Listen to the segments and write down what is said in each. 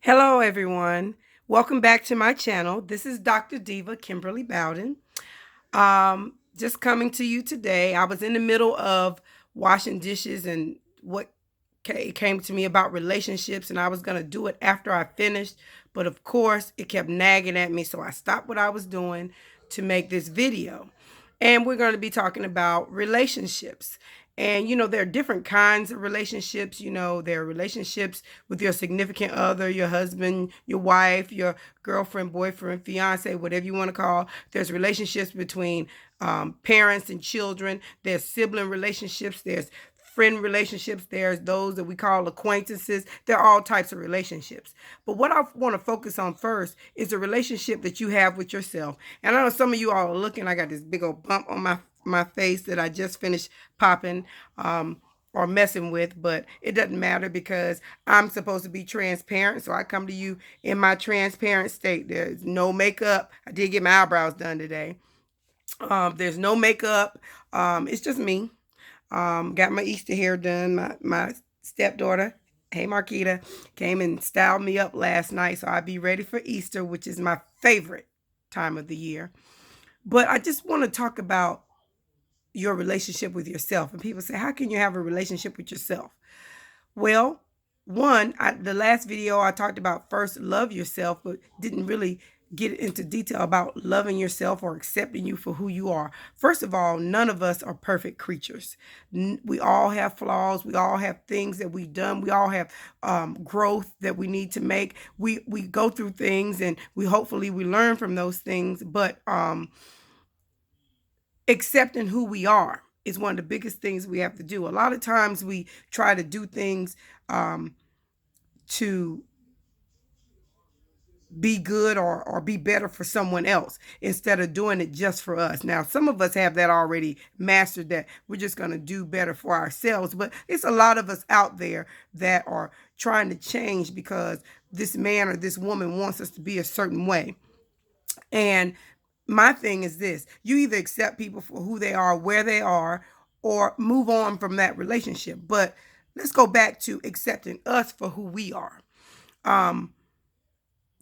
Hello, everyone. Welcome back to my channel. This is Dr. Diva Kimberly Bowden. Just coming to you today. I was in the middle of washing dishes and what came to me about relationships, and I was going to do it after I finished. But of course, it kept nagging at me, so I stopped what I was doing to make this video. And we're going to be talking about relationships. And, there are different kinds of relationships. There are relationships with your significant other, your husband, your wife, your girlfriend, boyfriend, fiance, whatever you want to call. There's relationships between parents and children. There's sibling relationships. There's friend relationships. There's those that we call acquaintances. There are all types of relationships. But what I want to focus on first is the relationship that you have with yourself. And I know some of you all are looking. I got this big old bump on my face that I just finished popping or messing with, but it doesn't matter because I'm supposed to be transparent. So I come to you in my transparent state. There's no makeup. I did get my eyebrows done today. There's no makeup. It's just me. Got my Easter hair done. My stepdaughter, hey Marquita, came and styled me up last night, so I'll be ready for Easter, which is my favorite time of the year. But I just want to talk about your relationship with yourself. And people say, how can you have a relationship with yourself? Well, the last video I talked about first love yourself, but didn't really get into detail about loving yourself or accepting you for who you are. First of all, none of us are perfect creatures. We all have flaws. We all have things that we've done. We all have growth that we need to make. We go through things and hopefully we learn from those things. But accepting who we are is one of the biggest things we have to do. A lot of times we try to do things to be good or be better for someone else instead of doing it just for us. Now, some of us have that already mastered, that we're just going to do better for ourselves, but it's a lot of us out there that are trying to change because this man or this woman wants us to be a certain way. And my thing is this: you either accept people for who they are, where they are, or move on from that relationship. But let's go back to accepting us for who we are.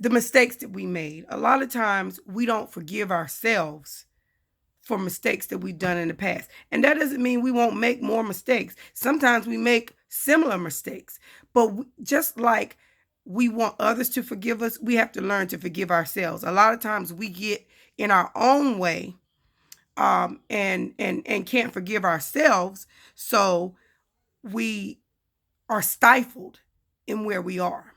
The mistakes that we made. A lot of times we don't forgive ourselves for mistakes that we've done in the past. And that doesn't mean we won't make more mistakes. Sometimes we make similar mistakes. But just like we want others to forgive us, we have to learn to forgive ourselves. A lot of times we get in our own way and can't forgive ourselves. So we are stifled in where we are.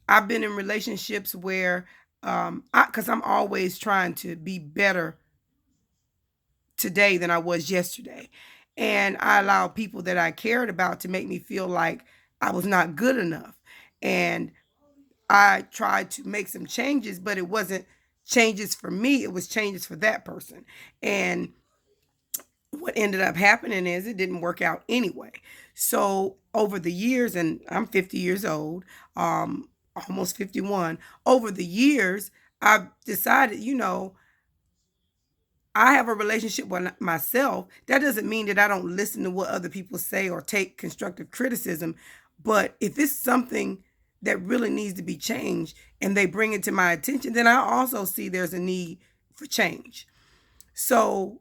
I've been in relationships where, because I'm always trying to be better today than I was yesterday. And I allowed people that I cared about to make me feel like I was not good enough. And I tried to make some changes, but it wasn't changes for me, it was changes for that person. And what ended up happening is it didn't work out anyway. So over the years, and I'm 50 years old, almost 51, over the years, I've decided, I have a relationship with myself. That doesn't mean that I don't listen to what other people say or take constructive criticism. But if it's something that really needs to be changed and they bring it to my attention, then I also see there's a need for change. So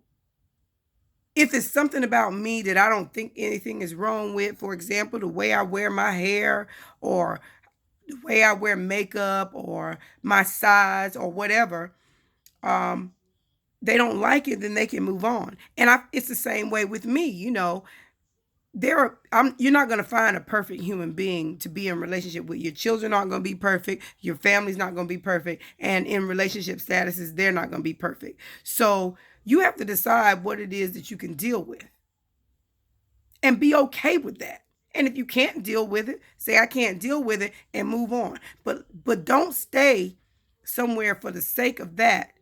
if it's something about me that I don't think anything is wrong with, for example, the way I wear my hair or the way I wear makeup or my size or whatever, they don't like it, then they can move on. And it's the same way with me. You're not going to find a perfect human being to be in relationship with. Your children aren't going to be perfect. Your family's not going to be perfect. And in relationship statuses, they're not going to be perfect. So you have to decide what it is that you can deal with and be okay with that. And if you can't deal with it, say I can't deal with it and move on. But don't stay somewhere for the sake of that,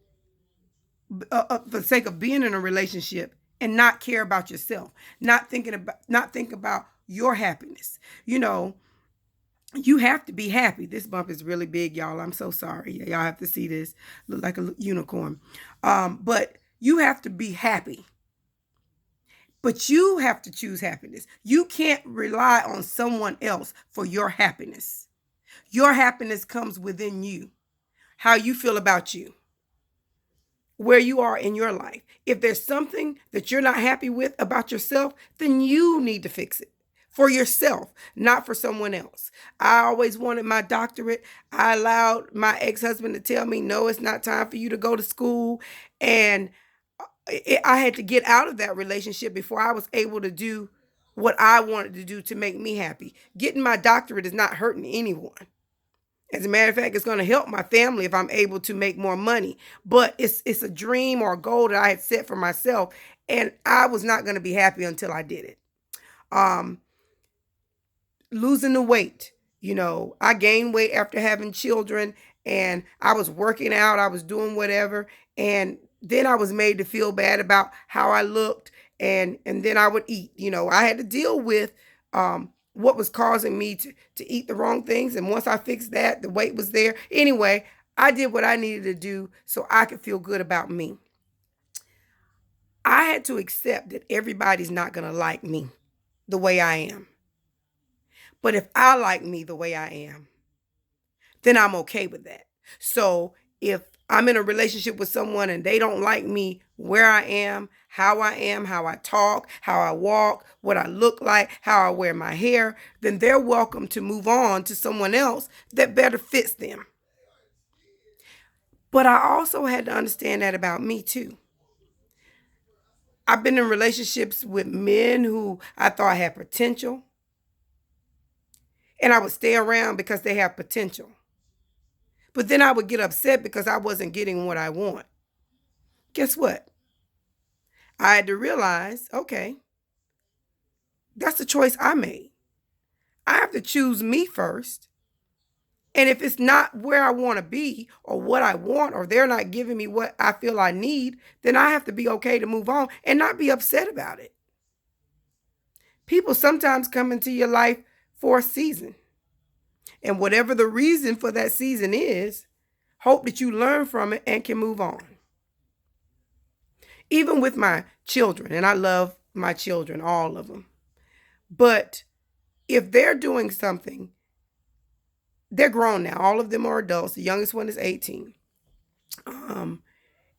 for the sake of being in a relationship and not care about yourself, not think about your happiness. You have to be happy. This bump is really big, y'all. I'm so sorry. Y'all have to see this. Look like a unicorn. But you have to be happy. But you have to choose happiness. You can't rely on someone else for your happiness. Your happiness comes within you, how you feel about you, where you are in your life. If there's something that you're not happy with about yourself, then you need to fix it for yourself, not for someone else. I always wanted my doctorate. I allowed my ex-husband to tell me, no, it's not time for you to go to school. And I had to get out of that relationship before I was able to do what I wanted to do to make me happy. Getting my doctorate is not hurting anyone. As a matter of fact, it's going to help my family if I'm able to make more money. But it's a dream or a goal that I had set for myself, and I was not going to be happy until I did it. Um, Losing the weight. I gained weight after having children, and I was working out, I was doing whatever, and then I was made to feel bad about how I looked, and then I would eat. I had to deal with what was causing me to eat the wrong things, and once I fixed that, the weight was there. Anyway, I did what I needed to do so I could feel good about me. I had to accept that everybody's not going to like me the way I am. But if I like me the way I am, then I'm okay with that. So if I'm in a relationship with someone and they don't like me where I am, how I talk, how I walk, what I look like, how I wear my hair, then they're welcome to move on to someone else that better fits them. But I also had to understand that about me too. I've been in relationships with men who I thought had potential, and I would stay around because they have potential. But then I would get upset because I wasn't getting what I want. Guess what? I had to realize, okay, that's the choice I made. I have to choose me first. And if it's not where I want to be or what I want, or they're not giving me what I feel I need, then I have to be okay to move on and not be upset about it. People sometimes come into your life for a season. And whatever the reason for that season is, hope that you learn from it and can move on. Even with my children, and I love my children, all of them. But if they're doing something, they're grown now. All of them are adults. The youngest one is 18.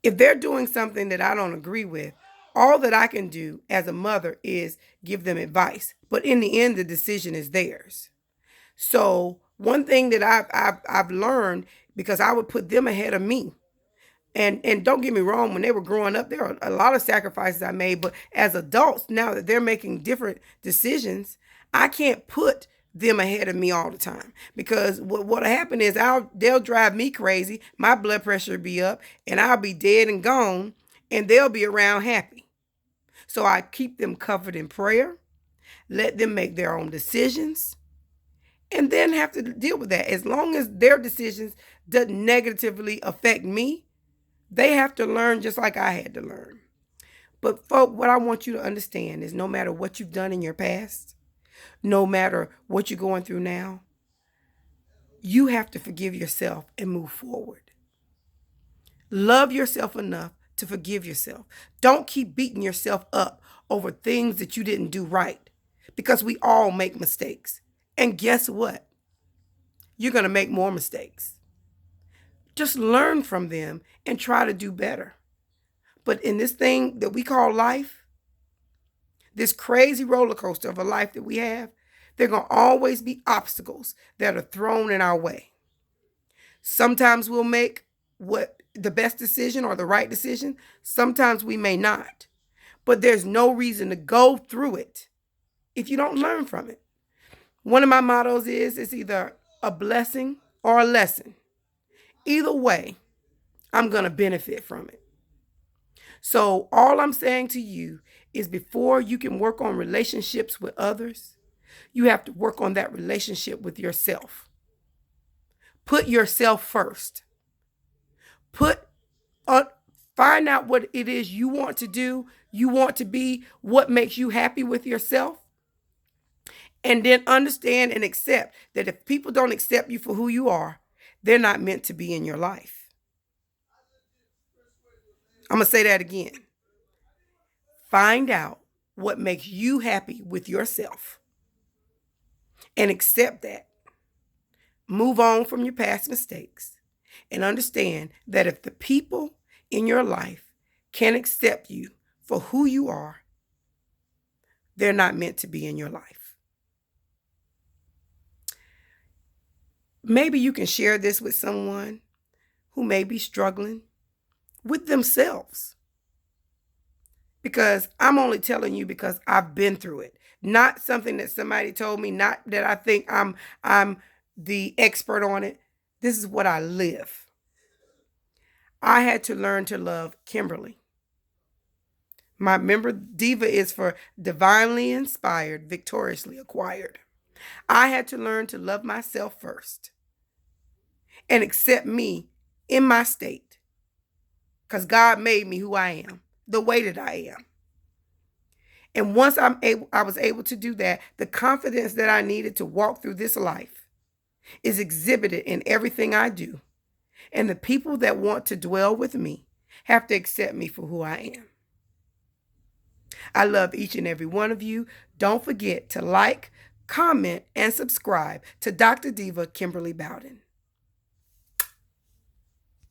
If they're doing something that I don't agree with, all that I can do as a mother is give them advice. But in the end, the decision is theirs. So one thing that I've learned, because I would put them ahead of me. And don't get me wrong, when they were growing up, there are a lot of sacrifices I made. But as adults, now that they're making different decisions, I can't put them ahead of me all the time, because what'll happen is they'll drive me crazy. My blood pressure will be up, and I'll be dead and gone, and they'll be around happy. So I keep them covered in prayer, let them make their own decisions, and then have to deal with that. As long as their decisions doesn't negatively affect me, they have to learn just like I had to learn. But folk, what I want you to understand is no matter what you've done in your past, no matter what you're going through now, you have to forgive yourself and move forward. Love yourself enough to forgive yourself. Don't keep beating yourself up over things that you didn't do right, because we all make mistakes. And guess what? You're going to make more mistakes. Just learn from them and try to do better. But in this thing that we call life, this crazy roller coaster of a life that we have, there are going to always be obstacles that are thrown in our way. Sometimes we'll make what the best decision or the right decision. Sometimes we may not. But there's no reason to go through it if you don't learn from it. One of my mottos is, it's either a blessing or a lesson. Either way, I'm going to benefit from it. So all I'm saying to you is, before you can work on relationships with others, you have to work on that relationship with yourself. Put yourself first. Find out what it is you want to do, you want to be, what makes you happy with yourself. And then understand and accept that if people don't accept you for who you are, they're not meant to be in your life. I'm going to say that again. Find out what makes you happy with yourself and accept that. Move on from your past mistakes and understand that if the people in your life can't accept you for who you are, they're not meant to be in your life. Maybe you can share this with someone who may be struggling with themselves. Because I'm only telling you because I've been through it. Not something that somebody told me, not that I think I'm the expert on it. This is what I live. I had to learn to love Kimberly. My member Diva is for divinely inspired, victoriously acquired. I had to learn to love myself first and accept me in my state because God made me who I am, the way that I am. And once I was able to do that, the confidence that I needed to walk through this life is exhibited in everything I do. And the people that want to dwell with me have to accept me for who I am. I love each and every one of you. Don't forget to like, comment, and subscribe to Dr. Diva Kimberly Bowden.